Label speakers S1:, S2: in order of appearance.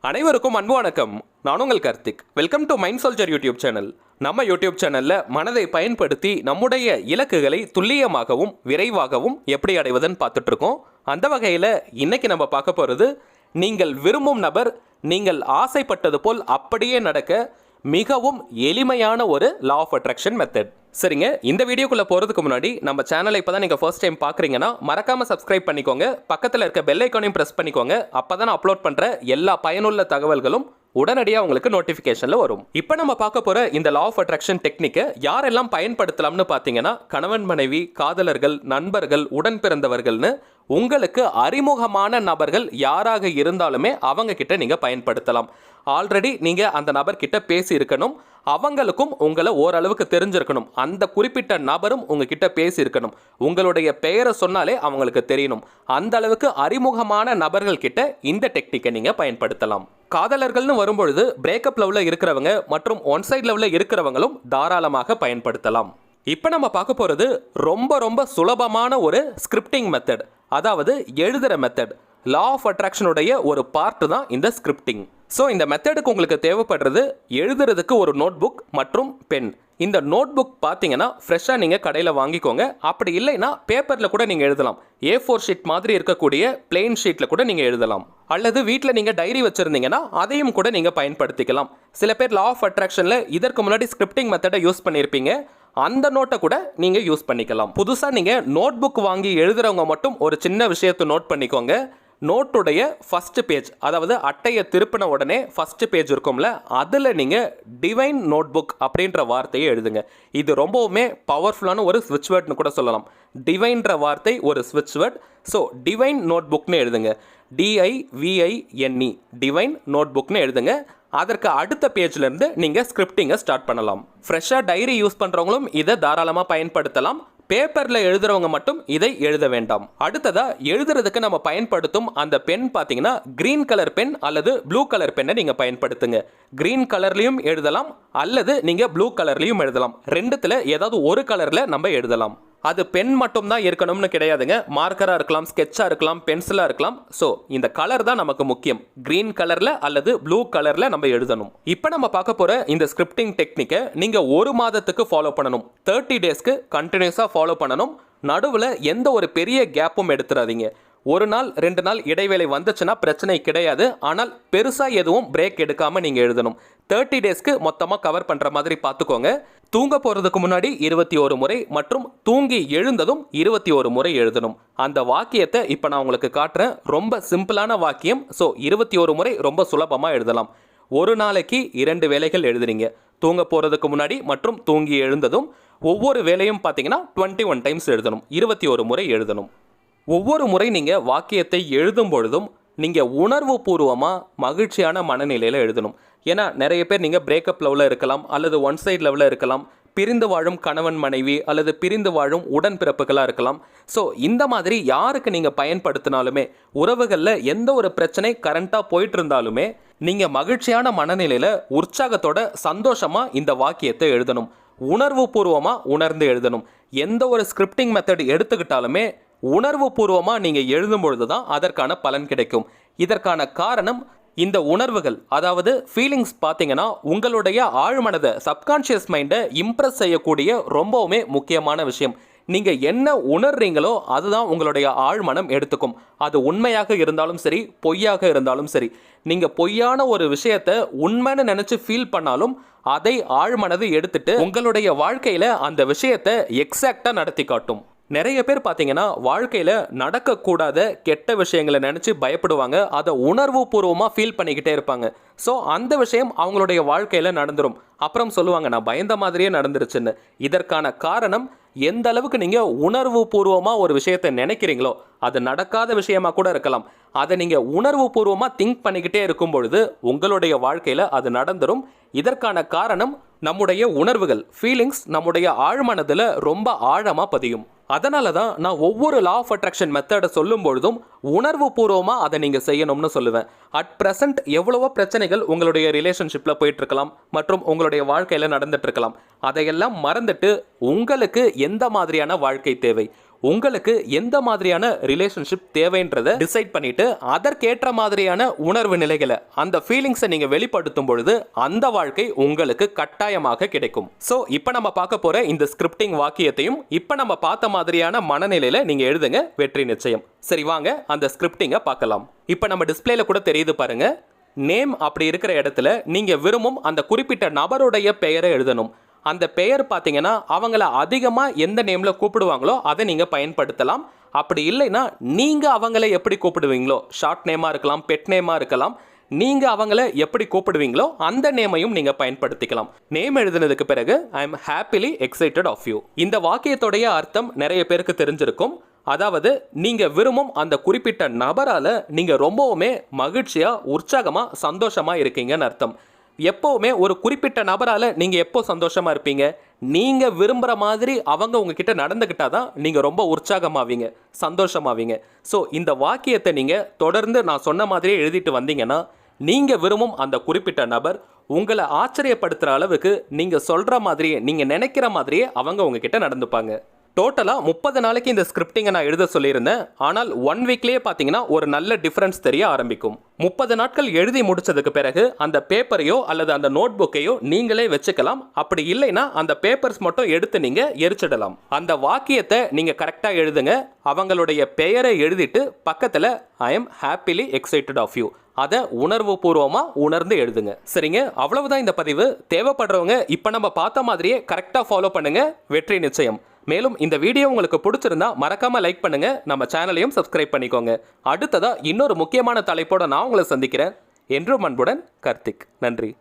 S1: அனைவருக்கும் அன்பு வணக்கம். நான் உங்கள் Karthik. Welcome to mind soldier YouTube channel. நம்ம யூடியூப் சேனல்ல மனதை பயன்படுத்தி நம்முடைய இலக்குகளை துல்லியமாகவும் விரைவாகவும் எப்படி அடைவதுன்னு பார்த்துட்டு இருக்கோம். அந்த வகையில் இன்னைக்கு நம்ம பார்க்க போகிறது, நீங்கள் விரும்பும் நபர் நீங்கள் ஆசைப்பட்டது போல் அப்படியே நடக்க மிகவும் எளிமையான ஒரு லா ஆஃப் அட்ராக்ஷன் மெத்தட். சரிங்க, இந்த வீடியோக்குள்ளே போகிறதுக்கு முன்னாடி நம்ம சேனலை இப்போ தான் நீங்கள் ஃபர்ஸ்ட் டைம் பார்க்குறீங்கன்னா மறக்காமல் சப்ஸ்கிரைப் பண்ணிக்கோங்க. பக்கத்தில் இருக்க பெல் ஐக்கானையும் ப்ரெஸ் பண்ணிக்கோங்க. அப்போ தான் நான் அப்லோட் பண்ணுற எல்லா பயனுள்ள தகவல்களும் உடனடியாக உங்களுக்கு நோட்டிஃபிகேஷனில் வரும். இப்போ நம்ம பார்க்க போகிற இந்த லா ஆஃப் அட்ராக்ஷன் டெக்னிக்கை யாரெல்லாம் பயன்படுத்தலாம்னு பார்த்தீங்கன்னா, கணவன் மனைவி, காதலர்கள், நண்பர்கள், உடன் பிறந்தவர்கள்னு உங்களுக்கு அறிமுகமான நபர்கள் யாராக இருந்தாலுமே அவங்க கிட்ட நீங்கள் பயன்படுத்தலாம். ஆல்ரெடி நீங்கள் அந்த நபர்கிட்ட பேசி இருக்கணும், அவங்களுக்கும் உங்களை ஓரளவுக்கு தெரிஞ்சிருக்கணும், அந்த குறிப்பிட்ட நபரும் உங்ககிட்ட பேசியிருக்கணும், உங்களுடைய பெயரை சொன்னாலே அவங்களுக்கு தெரியணும். அந்த அளவுக்கு அறிமுகமான நபர்கள் கிட்ட இந்த டெக்னிக்கை நீங்கள் பயன்படுத்தலாம். காதலர்கள்னு வரும்பொழுது பிரேக்கப் லெவலில் இருக்கிறவங்க மற்றும் ஒன் சைட் லெவலில் இருக்கிறவங்களும் தாராளமாக பயன்படுத்தலாம். இப்போ நம்ம பார்க்க போகிறது ரொம்ப சுலபமான ஒரு ஸ்கிரிப்டிங் மெத்தட், அதாவது எழுதுகிற மெத்தட். லா ஆஃப் அட்ராக்ஷனுடைய ஒரு பார்ட் தான் இந்த ஸ்கிரிப்டிங். ஸோ இந்த மெத்தடுக்கு உங்களுக்கு தேவைப்படுறது எழுதுறதுக்கு ஒரு நோட் புக் மற்றும் பென். இந்த நோட் புக் பார்த்தீங்கன்னா ஃப்ரெஷ்ஷாக நீங்கள் கடையில் வாங்கிக்கோங்க. அப்படி இல்லைன்னா பேப்பரில் கூட நீங்கள் எழுதலாம். A4 ஷீட் மாதிரி இருக்கக்கூடிய பிளெயின் ஷீட்டில் கூட நீங்கள் எழுதலாம். அல்லது வீட்டில் நீங்கள் டைரி வச்சுருந்தீங்கன்னா அதையும் கூட நீங்கள் பயன்படுத்திக்கலாம். சில பேர் லா ஆஃப் அட்ராக்ஷனில் இதற்கு முன்னாடி ஸ்கிரிப்டிங் மெத்தடை யூஸ் பண்ணியிருப்பீங்க, அந்த நோட்டை கூட நீங்கள் யூஸ் பண்ணிக்கலாம். புதுசாக நீங்கள் நோட் புக் வாங்கி எழுதுறவங்க மட்டும் ஒரு சின்ன விஷயத்தை நோட் பண்ணிக்கோங்க. நோட்டுடைய ஃபர்ஸ்ட் பேஜ், அதாவது அட்டையை திருப்பின உடனே ஃபர்ஸ்ட் பேஜ் இருக்கும்ல, அதில் நீங்கள் டிவைன் நோட் புக் அப்படின்ற வார்த்தையை எழுதுங்க. இது ரொம்பவுமே பவர்ஃபுல்லான ஒரு ஸ்விட்ச் வேர்ட்னு கூட சொல்லலாம். டிவைன்ற வார்த்தை ஒரு ஸ்விட்ச் வேர்ட். ஸோ டிவைன் நோட் புக்னு எழுதுங்க. DIVINE டிவைன் நோட் புக்னு எழுதுங்க. அதற்கு அடுத்த பேஜ்லேருந்து நீங்கள் ஸ்கிரிப்டிங்கை ஸ்டார்ட் பண்ணலாம். ஃப்ரெஷ்ஷாக டைரி யூஸ் பண்ணுறவங்களும் இதை தாராளமாக பயன்படுத்தலாம். பேப்பரில் எழுதுறவங்க மட்டும் இதை எழுத வேண்டாம். அடுத்ததா எழுதுறதுக்கு நம்ம பயன்படுத்தும் அந்த பென் பார்த்தீங்கன்னா கிரீன் கலர் பென் அல்லது ப்ளூ கலர் பென்னை நீங்கள் பயன்படுத்துங்க. கிரீன் கலர்லையும் எழுதலாம் அல்லது நீங்கள் ப்ளூ கலர்லையும் எழுதலாம். ரெண்டுத்தில் ஏதாவது ஒரு கலரில் நம்ம எழுதலாம். அது பென் மட்டும் தான் இருக்கணும்னு கிடையாதுங்க. மார்க்கராக இருக்கலாம், ஸ்கெட்சாக இருக்கலாம், பென்சிலாக இருக்கலாம். ஸோ இந்த கலர் தான் நமக்கு முக்கியம். கிரீன் கலரில் அல்லது ப்ளூ கலரில் நம்ம எழுதணும். இப்போ நம்ம பார்க்க போகிற இந்த ஸ்கிரிப்டிங் டெக்னிக்கை நீங்கள் ஒரு மாதத்துக்கு ஃபாலோ பண்ணணும். 30 டேஸ்க்கு கண்டினியூஸாக ஃபாலோ பண்ணணும். நடுவில் எந்த ஒரு பெரிய கேப்பும் எடுத்துடாதீங்க. ஒரு நாள் 2 நாள் இடைவேளை வந்துச்சுன்னா பிரச்சனை கிடையாது. ஆனால் பெருசாக எதுவும் பிரேக் எடுக்காமல் நீங்கள் எழுதணும். 30 டேஸ்க்கு மொத்தமாக கவர் பண்ணுற மாதிரி பார்த்துக்கோங்க. தூங்க போகிறதுக்கு முன்னாடி 21 முறை மற்றும் தூங்கி எழுந்ததும் 21 முறை எழுதணும். அந்த வாக்கியத்தை இப்போ நான் உங்களுக்கு காட்டுறேன். ரொம்ப சிம்பிளான வாக்கியம். ஸோ 21 முறை ரொம்ப சுலபமாக எழுதலாம். ஒரு நாளைக்கு 2 வேளைகள் எழுதுறீங்க. தூங்க போகிறதுக்கு முன்னாடி மற்றும் தூங்கி எழுந்ததும். ஒவ்வொரு வேலையும் பார்த்தீங்கன்னா 21 டைம்ஸ் எழுதணும். 21 முறை எழுதணும். ஒவ்வொரு முறை நீங்கள் வாக்கியத்தை எழுதும் பொழுதும் நீங்கள் உணர்வு பூர்வமாக மகிழ்ச்சியான மனநிலையில் எழுதணும். ஏன்னா நிறைய பேர் நீங்கள் பிரேக்கப் லெவலில் இருக்கலாம் அல்லது ஒன் சைட் லெவலில் இருக்கலாம், பிரிந்து வாழும் கணவன் மனைவி அல்லது பிரிந்து வாழும் உடன்பிறப்புகளாக இருக்கலாம். ஸோ இந்த மாதிரி யாருக்கு நீங்கள் பயன்படுத்தினாலுமே, உறவுகளில் எந்த ஒரு பிரச்சனை கரண்ட்டாக போயிட்டு இருந்தாலுமே நீங்கள் மகிழ்ச்சியான மனநிலையில் உற்சாகத்தோட சந்தோஷமாக இந்த வாக்கியத்தை எழுதணும். உணர்வு பூர்வமாக உணர்ந்து எழுதணும். எந்த ஒரு ஸ்கிரிப்டிங் மெத்தட் எடுத்துக்கிட்டாலுமே உணர்வு பூர்வமாக நீங்கள் எழுதும் பொழுது தான் அதற்கான பலன் கிடைக்கும். இதற்கான காரணம், இந்த உணர்வுகள் அதாவது ஃபீலிங்ஸ் பார்த்தீங்கன்னா உங்களுடைய ஆழ்மனதை, சப்கான்ஷியஸ் மைண்டை இம்ப்ரெஸ் செய்யக்கூடிய ரொம்பவுமே முக்கியமான விஷயம். நீங்கள் என்ன உணர்றீங்களோ அதுதான் உங்களுடைய ஆழ்மனம் எடுத்துக்கும். அது உண்மையாக இருந்தாலும் சரி, பொய்யாக இருந்தாலும் சரி. நீங்கள் பொய்யான ஒரு விஷயத்தை உண்மைன்னு நினச்சி ஃபீல் பண்ணாலும் அதை ஆழ்மனது எடுத்துட்டு உங்களுடைய வாழ்க்கையில் அந்த விஷயத்தை எக்ஸாக்டாக நடத்தி காட்டும். நிறைய பேர் பார்த்தீங்கன்னா வாழ்க்கையில் நடக்கக்கூடாத கெட்ட விஷயங்களை நினச்சி பயப்படுவாங்க. அதை உணர்வு பூர்வமாக ஃபீல் பண்ணிக்கிட்டே இருப்பாங்க. ஸோ அந்த விஷயம் அவங்களுடைய வாழ்க்கையில் நடந்துடும். அப்புறம் சொல்லுவாங்க, நான் பயந்த மாதிரியே நடந்துருச்சுன்னு. இதற்கான காரணம், எந்த அளவுக்கு நீங்கள் உணர்வு பூர்வமாக ஒரு விஷயத்தை நினைக்கிறீங்களோ, அது நடக்காத விஷயமாக கூட இருக்கலாம். அதை நீங்கள் உணர்வு பூர்வமாக திங்க் பண்ணிக்கிட்டே இருக்கும் பொழுது உங்களுடைய வாழ்க்கையில் அது நடந்துடும். இதற்கான காரணம், நம்முடைய உணர்வுகள், ஃபீலிங்ஸ் நம்முடைய ஆழ்மனதில் ரொம்ப ஆழமாக பதியும். அதனால தான் நான் ஒவ்வொரு லா ஆஃப் அட்ராக்ஷன் மெத்தடை சொல்லும் பொழுதும் உணர்வு பூர்வமாக அதை நீங்கள் செய்யணும்னு சொல்லுவேன். அட் ப்ரெசென்ட் எவ்வளவோ பிரச்சனைகள் உங்களுடைய ரிலேஷன்ஷிப்பில் போயிட்டு இருக்கலாம் மற்றும் உங்களுடைய வாழ்க்கையில் நடந்துட்டு இருக்கலாம். அதையெல்லாம் மறந்துட்டு உங்களுக்கு எந்த மாதிரியான வாழ்க்கை தேவை, உங்களுக்கு எந்த மாதிரியான ரிலேஷன்ஷிப் தேவைன்றதை டிசைட் பண்ணிட்டு அதற்கேற்ற மாதிரியான உணர்வு நிலைகளை, அந்த ஃபீலிங்ஸை நீங்க வெளிப்படுத்தும் பொழுது அந்த வாழ்க்கை உங்களுக்கு கட்டாயமாக கிடைக்கும். ஸோ இப்போ நம்ம பார்க்க போற இந்த ஸ்கிரிப்டிங் வாக்கியத்தையும் இப்போ நம்ம பார்த்த மாதிரியான மனநிலையில நீங்க எழுதுங்க, வெற்றி நிச்சயம். சரி, வாங்க அந்த ஸ்கிரிப்டிங்கை பார்க்கலாம். இப்போ நம்ம டிஸ்பிளேல கூட தெரியுது பாருங்க. நேம் அப்படி இருக்கிற இடத்துல நீங்க விரும்பும் அந்த குறிப்பிட்ட நபருடைய பெயரை எழுதணும். அந்த பெயர் பார்த்தீங்கன்னா அவங்கள அதிகமாக எந்த நேமில் கூப்பிடுவாங்களோ அதை நீங்கள் பயன்படுத்தலாம். அப்படி இல்லைன்னா நீங்கள் அவங்கள எப்படி கூப்பிடுவீங்களோ, ஷார்ட் நேமாக இருக்கலாம், பெட் நேமாக இருக்கலாம், நீங்கள் அவங்கள எப்படி கூப்பிடுவீங்களோ அந்த நேமையும் நீங்கள் பயன்படுத்திக்கலாம். நேம் எழுதினதுக்கு பிறகு I am happily excited of you. இந்த வாக்கியத்துடைய அர்த்தம் நிறைய பேருக்கு தெரிஞ்சிருக்கும். அதாவது நீங்க விரும்பும் அந்த குறிப்பிட்ட நபரால நீங்க ரொம்பவுமே மகிழ்ச்சியா, உற்சாகமா, சந்தோஷமா இருக்கீங்கன்னு அர்த்தம். எப்பவுமே ஒரு குறிப்பிட்ட நபரால நீங்க எப்போ சந்தோஷமா இருப்பீங்க? நீங்க விரும்புற மாதிரி அவங்க உங்ககிட்ட நடந்துக்கிட்டாதான் நீங்க ரொம்ப உற்சாகமாவீங்க, சந்தோஷமாவீங்க. ஸோ இந்த வாக்கியத்தை நீங்க தொடர்ந்து நான் சொன்ன மாதிரியே எழுதிட்டு வந்தீங்கன்னா நீங்க விரும்பும் அந்த குறிப்பிட்ட நபர் உங்களை ஆச்சரியப்படுத்துற அளவுக்கு நீங்க சொல்ற மாதிரியே, நீங்க நினைக்கிற மாதிரியே அவங்க உங்ககிட்ட நடந்துப்பாங்க. டோட்டலாக 30 நாளைக்கு இந்த ஸ்கிரிப்டிங்கை நான் எழுத சொல்லியிருந்தேன். ஆனால் 1 வீக்லேயே பார்த்தீங்கன்னா ஒரு நல்ல டிஃப்ரென்ஸ் தெரிய ஆரம்பிக்கும். 30 நாட்கள் எழுதி முடிச்சதுக்கு பிறகு அந்த பேப்பரையோ அல்லது அந்த நோட் புக்கையோ நீங்களே வச்சுக்கலாம். அப்படி இல்லைன்னா அந்த பேப்பர்ஸ் மட்டும் எடுத்து நீங்கள் எரிச்சிடலாம். அந்த வாக்கியத்தை நீங்கள் கரெக்டாக எழுதுங்க. அவங்களுடைய பெயரை எழுதிட்டு பக்கத்தில் I am happily excited of you அதை உணர்வு பூர்வமாக உணர்ந்து எழுதுங்க. சரிங்க, அவ்வளவுதான் இந்த பதிவு. தேவைப்படுறவங்க இப்போ நம்ம பார்த்த மாதிரியே கரெக்டாக ஃபாலோ பண்ணுங்க, வெற்றி நிச்சயம். மேலும் இந்த வீடியோ உங்களுக்கு பிடிச்சிருந்தா மறக்காம லைக் பண்ணுங்க, நம்ம சேனலையும் சப்ஸ்கிரைப் பண்ணிக்கோங்க. அடுத்ததா இன்னொரு முக்கியமான தலைப்போட நான் உங்களை சந்திக்கிறேன். என்றும் அன்புடன் கார்த்திக். நன்றி.